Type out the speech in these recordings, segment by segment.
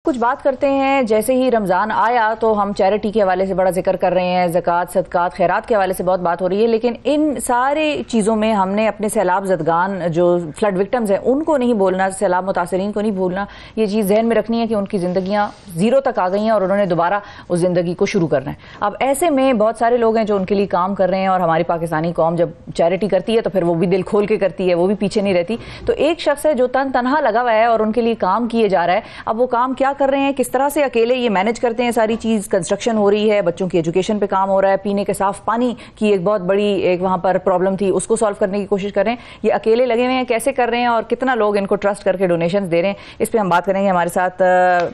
कुछ बात करते हैं। जैसे ही रमज़ान आया तो हम चैरिटी के हवाले से बड़ा जिक्र कर रहे हैं, ज़कात, सदकात, खैरात के हवाले से बहुत बात हो रही है, लेकिन इन सारे चीज़ों में हमने अपने सैलाब ज़दगान जो फ्लड विक्टम्स हैं उनको नहीं बोलना, सैलाब मुतासरीन को नहीं भूलना। ये चीज़ जहन में रखनी है कि उनकी ज़िंदगियाँ ज़ीरो तक आ गई हैं और उन्होंने दोबारा उस ज़िंदगी को शुरू करना है। अब ऐसे में बहुत सारे लोग हैं जो उनके लिए काम कर रहे हैं, और हमारी पाकिस्तानी कौम जब चैरिटी करती है तो फिर वो भी दिल खोल के करती है, वो भी पीछे नहीं रहती। तो एक शख्स है जो तनहा लगा हुआ है और उनके लिए काम किए जा रहा है। अब वो काम क्या कर रहे हैं, किस तरह से अकेले ये मैनेज करते हैं सारी चीज़। कंस्ट्रक्शन हो रही है, बच्चों की एजुकेशन पे काम हो रहा है, पीने के साफ पानी की एक बहुत बड़ी एक वहाँ पर प्रॉब्लम थी, उसको सॉल्व करने की कोशिश कर रहे हैं। ये अकेले लगे हुए हैं, कैसे कर रहे हैं और कितना लोग इनको ट्रस्ट करके डोनेशंस दे रहे हैं, इस पर हम बात करेंगे। हमारे साथ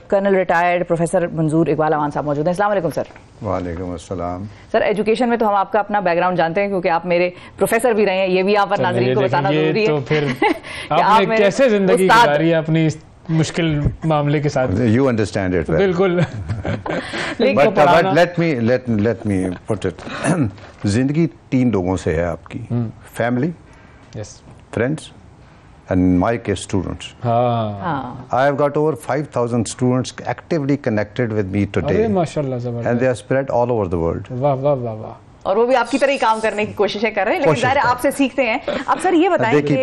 कर्नल रिटायर्ड प्रोफेसर मंजूर इकबाल अवान साहब मौजूद हैं। अस्सलाम वालेकुम सर। वालेकुम अस्सलाम। सर, एजुकेशन में तो हम आपका अपना बैकग्राउंड जानते हैं क्योंकि आप मेरे प्रोफेसर भी रहे हैं, ये भी यहाँ पर नाज़रीन को बताना जरूरी है। तो फिर आपने कैसे जिंदगी गुजारी है अपनी मुश्किल मामले के साथ? You understand it well. बिल्कुल। but let me put it. जिंदगी 3 लोगों से है आपकी, family, friends and my case students. I have got over 5,000 students actively connected with me today. माशाल्लाह, ज़बरदस्त। And they are spread all over the world. वाह वाह वाह वाह। और वो भी आपकी तरह ही काम करने की कोशिशें कर रहे हैं, लेकिन ज़ाहिर है आपसे सीखते हैं। अब सर ये बताएं कि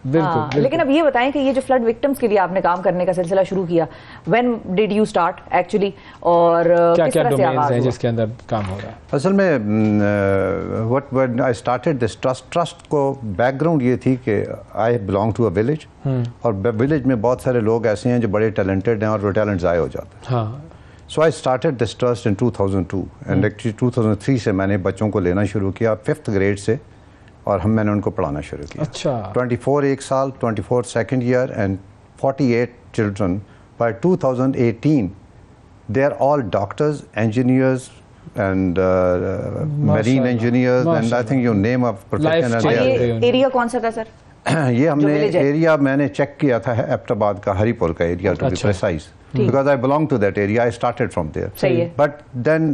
बिल्कुल, लेकिन अब ये बताएं कि ये जो फ्लड विक्टिम्स के लिए आपने काम करने का सिलसिला शुरू किया, when did you start actually, और किस तरह से आगाज़ हुआ? जिसके अंदर काम हो रहा है? असल में what I started this trust को बैकग्राउंड ये थी कि I belong to a village, और विलेज में बहुत सारे लोग ऐसे हैं जो बड़े टैलेंटेड हैं और वो टैलेंट ज़ाया हो जाता है। So I started this trust in 2002 and actually 2003 से मैंने बच्चों को लेना शुरू किया 5th ग्रेड से, और मैंने उनको पढ़ाना शुरू किया। अच्छा। 24 एक साल, 24 second year and 48 children. By 2018 they are all doctors, engineers and marine engineers and I think you name a profession. ये एरिया कौन सा था सर? ये हमने एरिया मैंने चेक किया था एबटाबाद का, हरिपुर का area to be precise, because I belong to that area, I started from there. But then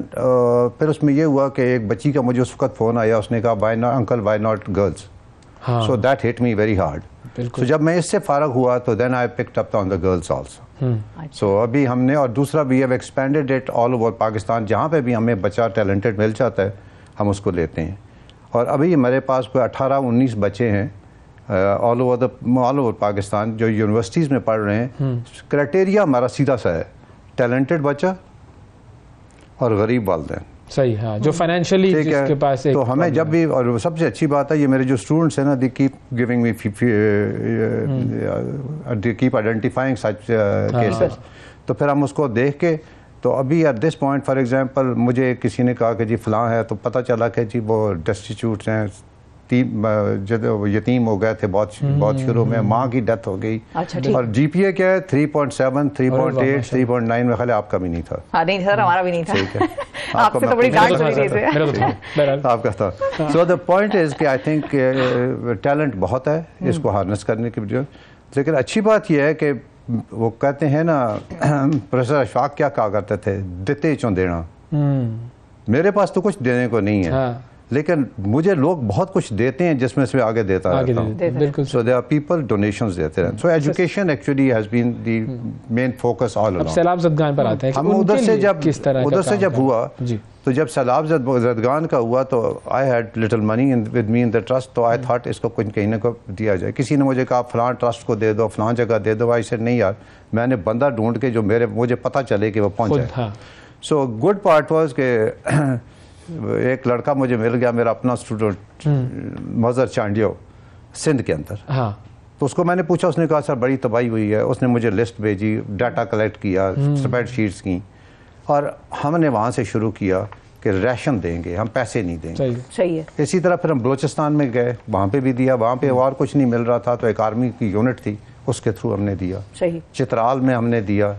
फिर उसमें ये हुआ कि एक बच्ची का मुझे उस वक्त फ़ोन आया, उसने कहा why not uncle, why not girls? So that hit me very hard. So जब मैं इससे फारग हुआ तो then I picked up on the girls also. So अभी हमने, और दूसरा भी have expanded it all over Pakistan, जहाँ पे भी हमें बच्चा टैलेंटेड मिल जाता है हम उसको लेते हैं। और अभी हमारे पास कोई 18-19 बच्चे हैं ऑल ओवर पाकिस्तान जो यूनिवर्सिटीज़ में पढ़ रहे हैं। क्राइटेरिया हमारा सीधा सा है, टैलेंटेड बच्चा और गरीब वालिदैन। सही है, जो फाइनेंशियली जिसके पास तो हमें जब भी, और सबसे अच्छी बात है ये मेरे जो स्टूडेंट्स हैं ना, they keep giving me, they keep identifying such cases. तो फिर हम उसको देख के, तो अभी at this point for example मुझे किसी ने कहा कि जी फलां है, तो पता चला कि जी वो डेस्टिट्यूट हैं, यतीम हो गए थे बहुत शुरू में, माँ की डेथ हो गई। और जीपीए क्या है 3.7, 3.8, 3.9 में, खाली आपका भी नहीं था। नहीं सर, हमारा भी नहीं था। आपसे तो बड़ी डांट सुनी थी आपका था। सो द पॉइंट इज कि आई थिंक टैलेंट बहुत है, इसको हार्नेस करने की वजह। लेकिन अच्छी बात यह है कि वो कहते हैं ना, प्रोफेसर अशफाक क्या कहा करते थे, देते चो देना। मेरे पास तो कुछ देने को नहीं है, लेकिन मुझे लोग बहुत कुछ देते हैं जिसमें से आगे देता रहता हूँ। So there are people donations देते हैं। So education actually has been the main focus all along. सैलाब ज़दगान पर आते हैं, हम उधर से जब हुआ, तो जब सैलाब ज़दगान का हुआ तो I had little money with me in the trust, तो आई थॉट इसको कुछ कहीं ना कहीं दिया जाए। किसी ने मुझे कहा फलां ट्रस्ट को दे दो, फलां जगह दे दो। आई सेड नहीं यार, मैंने बंदा ढूंढ के जो मुझे पता चले कि वो पहुँचे। सो गुड पार्ट वाज के एक लड़का मुझे मिल गया, मेरा अपना स्टूडेंट, मजर चांडियो, सिंध के अंदर। तो उसको मैंने पूछा, उसने कहा सर बड़ी तबाही हुई है। उसने मुझे लिस्ट भेजी, डाटा कलेक्ट किया, स्प्रेडशीट्स की, और हमने वहाँ से शुरू किया कि राशन देंगे, हम पैसे नहीं देंगे। सही है। इसी तरह फिर हम बलोचिस्तान में गए, वहाँ पे भी दिया। वहाँ पे और कुछ नहीं मिल रहा था तो एक आर्मी की यूनिट थी, उसके थ्रू हमने दिया। चित्राल में हमने दिया,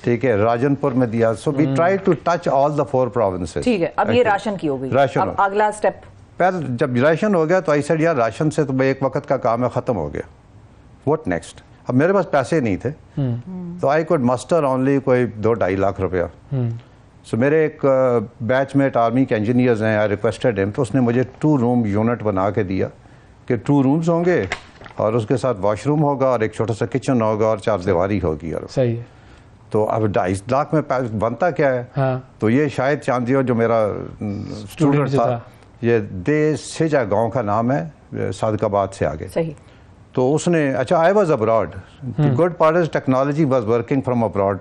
ठीक है, राजनपुर में दिया। So we try to touch all the 4 provinces. ठीक है, अब ये राशन की हो गई, अब अगला स्टेप। पहले जब राशन हो गया तो आई सेड यार राशन से तो एक वक्त का काम है, ख़त्म हो गया, व्हाट नेक्स्ट? अब मेरे पास पैसे नहीं थे, तो आई कुड मस्टर ओनली कोई 2-2.5 लाख रुपया। सो मेरे एक बैचमेट आर्मी के इंजीनियर्स हैं, आई रिक्वेस्टेड हिम, तो उसने मुझे 2 रूम यूनिट बना के दिया कि 2 रूम्स होंगे और उसके साथ वॉशरूम होगा और एक छोटा सा किचन होगा और 4 दीवारी होगी। सही है। तो अब 2.5 लाख में बनता क्या है? हाँ। तो ये शायद चांदियो जो मेरा स्टूडेंट था, ये दे सेजा गांव का नाम है, सादकाबाद से आगे। सही। तो उसने, अच्छा I was abroad, good part is technology was working from abroad.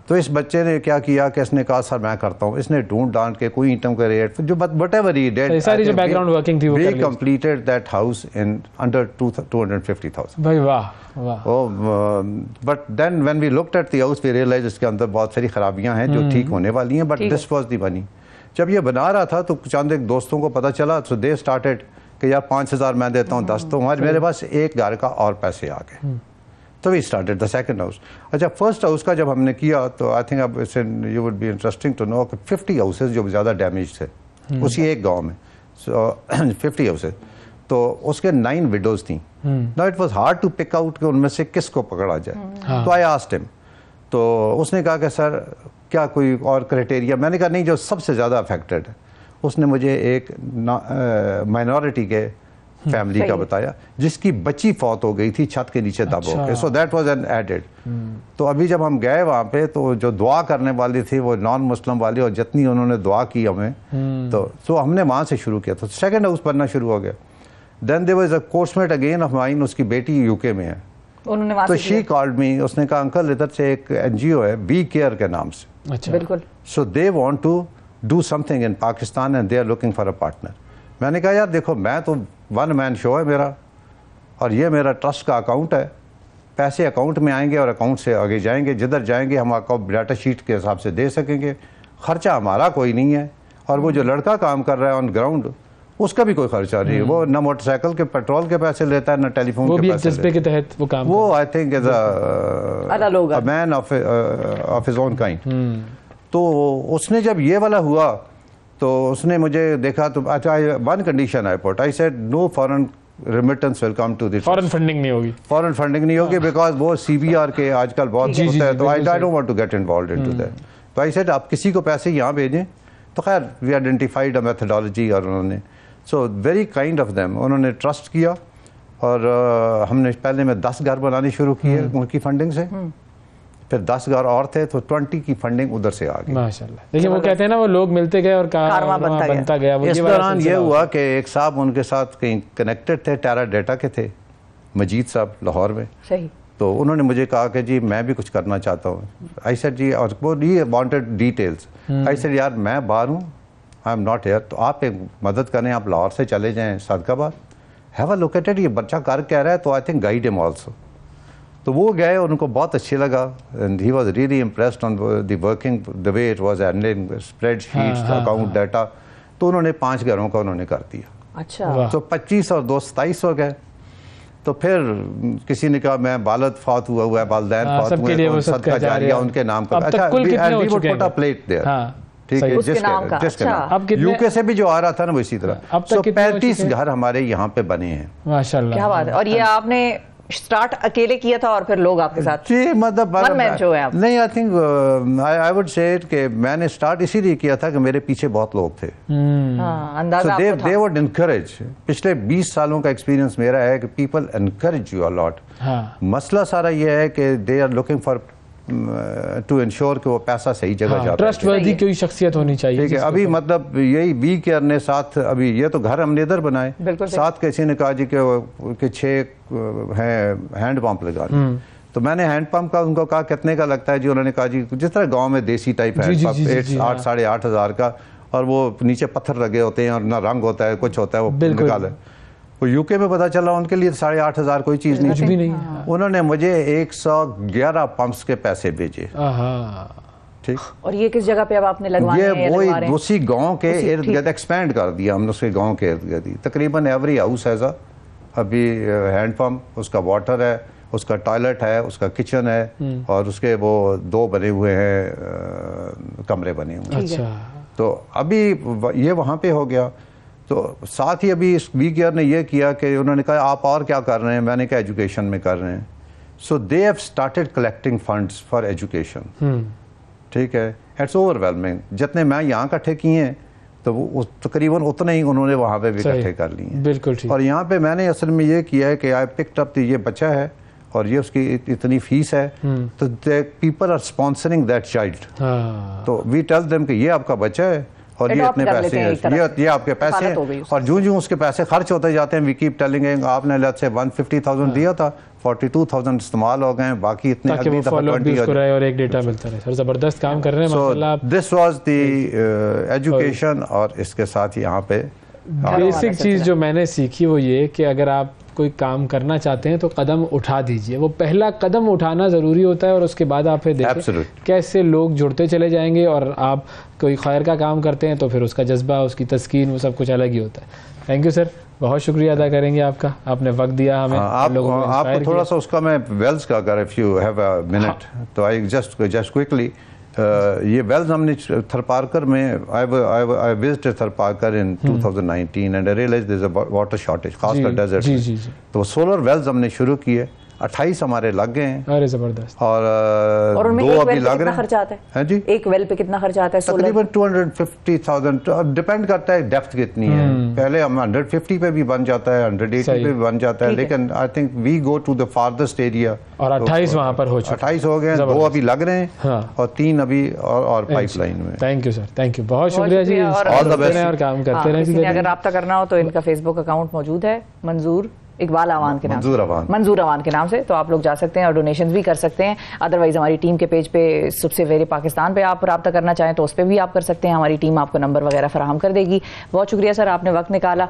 तो इस बच्चे ने क्या किया कि इसने कहा सर मैं करता हूँ, इसने ढूंढ डांट के कोई इनकम का रेट जो व्हाटएवर ही डिड, सारी जो बैकग्राउंड वर्किंग थी वो we completed that house in under 250,000। भाई वाह वाह। But then when we looked at the house we realize इसके अंदर बहुत सारी खराबियां हैं जो ठीक होने वाली हैं, but this was the money. जब ये बना रहा था तो चंद एक दोस्तों को पता चला, सो दे स्टार्टेड कि यार 5,000 मैं देता हूँ, 10 तो हमारे मेरे पास एक घर का और पैसे आ गए। तो we started the second house. अच्छा, फर्स्ट हाउस का जब हमने किया तो आई थिंक अब you would be interesting to know कि 50 हाउसेज जो ज़्यादा डैमेज थे उसी एक गांव में, 50 हाउसेज, तो उसके 9 विडोज थी। Now it was hard to pick out कि उनमें से किसको पकड़ा जाए। तो आई आस्क्ड हिम, तो उसने कहा कि सर क्या कोई और क्राइटेरिया? मैंने कहा नहीं, जो सबसे ज़्यादा अफेक्टेड है। उसने मुझे एक माइनॉरिटी के फैमिली का बताया जिसकी बच्ची फौत हो गई थी छत के नीचे दब हो के, so that was an added. तो अभी जब हम गए वहाँ पे तो जो दुआ करने वाली थी वो नॉन मुस्लिम वाली, और जितनी उन्होंने दुआ की हमें, तो हमने वहाँ से शुरू किया। तो सेकंड हाउस बनना शुरू हो गया। Then there was a coursemate again of mine, उसकी बेटी यूके में है, उन्होंने तो शी कॉल्ड मी, उसने कहा अंकल इधर से एक एनजीओ है बी केयर के नाम से। अच्छा। बिल्कुल। So they want to do something in Pakistan and they are looking for a partner. मैंने कहा यार देखो, मैं तो 1 मैन शो है मेरा, और ये मेरा ट्रस्ट का अकाउंट है, पैसे अकाउंट में आएंगे और अकाउंट से आगे जाएंगे, जिधर जाएंगे हम आपको डाटा शीट के हिसाब से दे सकेंगे, खर्चा हमारा कोई नहीं है। और वो जो लड़का काम कर रहा है ऑन ग्राउंड, उसका भी कोई खर्चा नहीं है, वो ना मोटरसाइकिल के पेट्रोल के पैसे लेता है ना टेलीफोन के पैसे, जज्बे के तहत वो काम, वो I think is a man of his own kind. तो उसने जब ये वाला हुआ तो उसने मुझे देखा, तो अच्छा one condition I put, I said no foreign remittance will come to this, foreign funding नहीं होगी, फॉरेन फंडिंग नहीं होगी, बिकॉज वो सीबीआर के आजकल बहुत होता है, तो I don't want to get involved into that. तो आई सेड आप किसी को पैसे यहाँ भेजें। तो खैर वी आइडेंटिफाइड अ मेथोडोलॉजी, और उन्होंने so very kind of them, उन्होंने ट्रस्ट किया। और हमने पहले में 10 घर बनाने शुरू किए उनकी फंडिंग से, फिर 10 घर और थे तो 20 की फंडिंग उधर से आ गई। माशाल्लाह। देखिए वो कहते हैं ना, वो लोग मिलते गए और कारवां बनता गया। इस दौरान ये हुआ कि एक साहब उनके साथ कहीं कनेक्टेड थे, टेरा डेटा के थे, मजीद साहब लाहौर में। सही। तो उन्होंने मुझे कहा कि जी मैं भी कुछ करना चाहता हूँ। आई सेड जी, और वो he wanted details. I said यार मैं बाहर हूँ, आई एम नॉट हियर, तो आप एक मदद करें, आप लाहौर से चले जाएँ Sadiqabad, have a look at it, ये बच्चा कर कह रहा है, तो I think guide him also. तो वो गए, उनको बहुत अच्छे लगा, and he was really impressed on the working, the way it was handling spreadsheets, account data. तो उन्होंने 5 घरों का उन्होंने कर दिया। अच्छा। तो 25 और 2 27 हो गए। तो फिर किसी ने कहा मैं वालिद फौत हुआ है, वालिदैन फौत हुए हैं, सदका जारिया उनके नाम पर। अच्छा, and we would put a plate there, ठीक है, जिसके नाम यूके से भी जो आ रहा था ना वो इसी तरह। तो 35 घर हमारे यहाँ पे बने हैं। माशाल्लाह, क्या बात है। और ये आपने स्टार्ट अकेले किया था और फिर लोग आपके साथ? जी, मतलब वन मैन शो है आप? नहीं, I think I would say कि मैंने स्टार्ट इसीलिए किया था कि मेरे पीछे बहुत लोग थे। अंदाजा आपको था? They would encourage. पिछले 20 सालों का एक्सपीरियंस मेरा है कि people encourage you a lot. मसला सारा ये है कि they are looking for to ensure कि वो पैसा सही जगह जाता है। ट्रस्टवर्दी कोई शख्सियत होनी चाहिए। ठीक है, अभी मतलब यही बी केयर ने साथ, अभी ये तो घर हमने इधर बनाए, साथ किसी ने कहा जी कि 6 हैं हैंड पंप लगा। तो मैंने हैंड पंप का उनको कहा कितने का लगता है जी? उन्होंने कहा जी जिस तरह गांव में देसी टाइप हैंड पंप 8 साढ़े 8 हज़ार का, और वो नीचे पत्थर लगे होते हैं और ना रंग होता है, कुछ होता है, वो निकाले। वो यूके में पता चला उनके लिए 8,500 कोई चीज नहीं थी। उन्होंने मुझे 111 पंप्स के पैसे भेजे। ठीक। और ये किस जगह पे अब आपने लगवाने हैं? ये वही उसी गांव के इर्द गिर्द एक्सपेंड कर दिया हमने, उसके गांव के इर्द गिर्द। तकरीबन एवरी हाउस हैज अभी हैंड पंप, उसका वाटर है, उसका टॉयलेट है, उसका किचन है, और उसके वो 2 बने हुए हैं कमरे बने हुए हैं। तो अभी ये वहाँ पे हो गया। तो साथ ही अभी इस वी केयर ने ये किया कि उन्होंने कहा आप और क्या कर रहे हैं? मैंने कहा एजुकेशन में कर रहे हैं। So they have started collecting funds for education. ठीक है, इट्स ओवरवेलमिंग। जितने मैं यहाँ इकट्ठे किए हैं तो वो तकरीबन उतने ही उन्होंने वहाँ पे भी इकट्ठे कर लिए हैं। बिल्कुल ठीक। और यहाँ पे मैंने असल में ये किया है कि आई पिक्ड अप, ये बच्चा है और ये उसकी इतनी फीस है, तो people are sponsoring that child. तो वी टेल देम कि ये आपका बच्चा है और ये इतने पैसे हैं, ये आपके पैसे हैं, और जो उसके पैसे खर्च होते जाते हैं वी कीप टेलिंग आपने लेट्स से 150,000 दिया था, 42,000 इस्तेमाल हो गए, बाकी इतने अगली दफा 20 और एक डेटा मिलता रहे। सर जबरदस्त काम कर रहे हैं माशाल्लाह। दिस वाज द एजुकेशन, और इसके साथ ही यहाँ पे बेसिक चीज जो मैंने सीखी वो ये कि अगर आप कोई काम करना चाहते हैं तो कदम उठा दीजिए, वो पहला कदम उठाना ज़रूरी होता है, और उसके बाद आप फिर देखें कैसे लोग जुड़ते चले जाएंगे, और आप कोई खैर का काम करते हैं तो फिर उसका जज्बा, उसकी तस्कीन, वो सब कुछ अलग ही होता है। थैंक यू सर, बहुत शुक्रिया अदा करेंगे आपका, आपने वक्त दिया हमें। आपको थोड़ा सा उसका मैं वेल्स का अगर if you have a minute तो आई जस्ट क्विकली ये वेल्स हमने थरपारकर में I visited Tharparkar in 2019 and I realize there is a water shortage खासकर डेजर्ट, तो सोलर वेल्स हमने शुरू किए, 28 हमारे लग गए हैं। अरे जबरदस्त। और उनमें 2 अभी लग रहे हैं। खर्चा आता है जी, एक वेल पे कितना खर्चा आता है? तकरीबन 250,000, डिपेंड करता है डेप्थ कितनी है। पहले हम 150 पे भी बन जाता है, 180 पे भी बन जाता है, लेकिन I think we go to the farthest area, और 28 वहां पर हो चुके, 28 हो गए, 2 अभी लग रहे हैं और 3 अभी और पाइपलाइन में। Thank you sir, thank you, बहुत शुक्रिया जी, ऑल द बेस्ट, और काम करते रहें। अगर रब्ता करना हो तो इनका फेसबुक अकाउंट मौजूद है, मंजूर इकबाल अवान के नाम, मंजूर अवान के नाम से, तो आप लोग जा सकते हैं और डोनेशंस भी कर सकते हैं। अदरवाइज हमारी टीम के पेज पे सबसे वेरे पाकिस्तान पे आप रब्ता करना चाहें तो उस पर भी आप कर सकते हैं, हमारी टीम आपको नंबर वगैरह फराहम कर देगी। बहुत शुक्रिया सर, आपने वक्त निकाला।